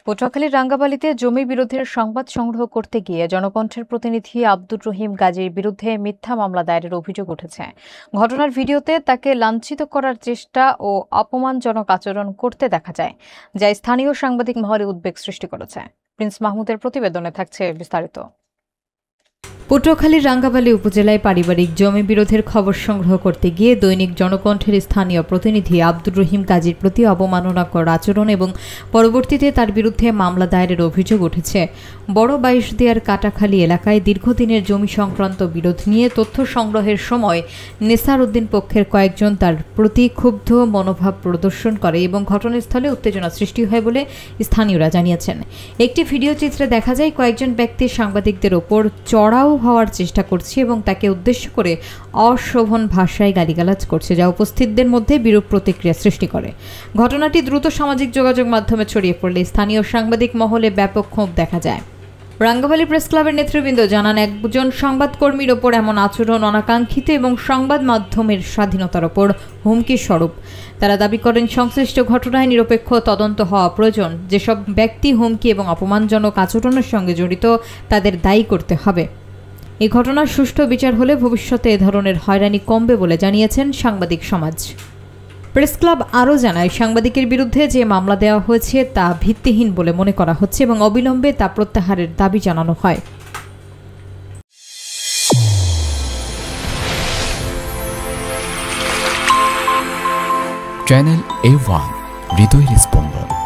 পটুয়াখালীর রাঙ্গাবালিতে জমি বিরোধের সংবাদ সংগ্রহ করতে গিয়ে জনকণ্ঠের প্রতিনিধি আব্দুর রহিম গাজীর বিরুদ্ধে মিথ্যা মামলা দায়েরের অভিযোগ উঠেছে। ঘটনার ভিডিওতে তাকে লাঞ্ছিত করার চেষ্টা ও অপমানজনক আচরণ করতে দেখা যায়, যা স্থানীয় সাংবাদিক মহলে উদ্বেগ সৃষ্টি করেছে। প্রিন্স মাহমুদের প্রতিবেদনে থাকছে বিস্তারিত। পটুয়াখালীর রাঙ্গাবালী উপজেলায় পারিবারিক জমি বিরোধের খবর সংগ্রহ করতে গিয়ে দৈনিক জনকণ্ঠের স্থানীয় প্রতিনিধি আব্দুর রহিম গাজীর প্রতি অবমাননাকর আচরণ এবং পরবর্তীতে তার বিরুদ্ধে মামলা দায়েরের অভিযোগ উঠেছে। বড় বাইশদিয়ার কাটাখালী এলাকায় দীর্ঘদিনের জমি সংক্রান্ত বিরোধ নিয়ে তথ্য সংগ্রহের সময় নেসার উদ্দিন পক্ষের কয়েকজন তার প্রতি ক্ষুব্ধ মনোভাব প্রদর্শন করে এবং ঘটনাস্থলে উত্তেজনা সৃষ্টি হয় বলে স্থানীয়রা জানিয়েছেন। একটি ভিডিও চিত্রে দেখা যায় কয়েকজন ব্যক্তি সাংবাদিকদের ওপর চড়াও হওয়ার চেষ্টা করছে এবং তাকে উদ্দেশ্য করে অশোভন ভাষায় গালিগালাজ করছে, যা উপস্থিতদের মধ্যে বিরূপ প্রতিক্রিয়া সৃষ্টি করে। ঘটনাটি দ্রুত সামাজিক যোগাযোগ মাধ্যমে ছড়িয়ে পড়লে স্থানীয় সাংবাদিক মহলে ব্যাপক ক্ষোভ দেখা যায়। রাঙ্গাবালী প্রেস ক্লাবের নেতৃবৃন্দ জানান, একজন সংবাদকর্মীর ওপর এমন আচরণ অনাকাঙ্ক্ষিত এবং সংবাদ মাধ্যমের স্বাধীনতার ওপর হুমকি স্বরূপ। তারা দাবি করেন, সংশ্লিষ্ট ঘটনায় নিরপেক্ষ তদন্ত হওয়া প্রয়োজন। যেসব ব্যক্তি হুমকি এবং অপমানজনক আচরণের সঙ্গে জড়িত তাদের দায়ী করতে হবে। এই ঘটনার সুষ্ঠু বিচার হলে ভবিষ্যতে এ ধরনের হয়রানি কমবে বলে জানিয়েছেন সাংবাদিক সমাজ। প্রেস ক্লাব আরও জানায়, সাংবাদিকের বিরুদ্ধে যে মামলা দেওয়া হয়েছে তা ভিত্তিহীন বলে মনে করা হচ্ছে এবং অবিলম্বে তা প্রত্যাহারের দাবি জানানো হয়। চ্যানেল A1 হৃদয়ের স্পন্দন।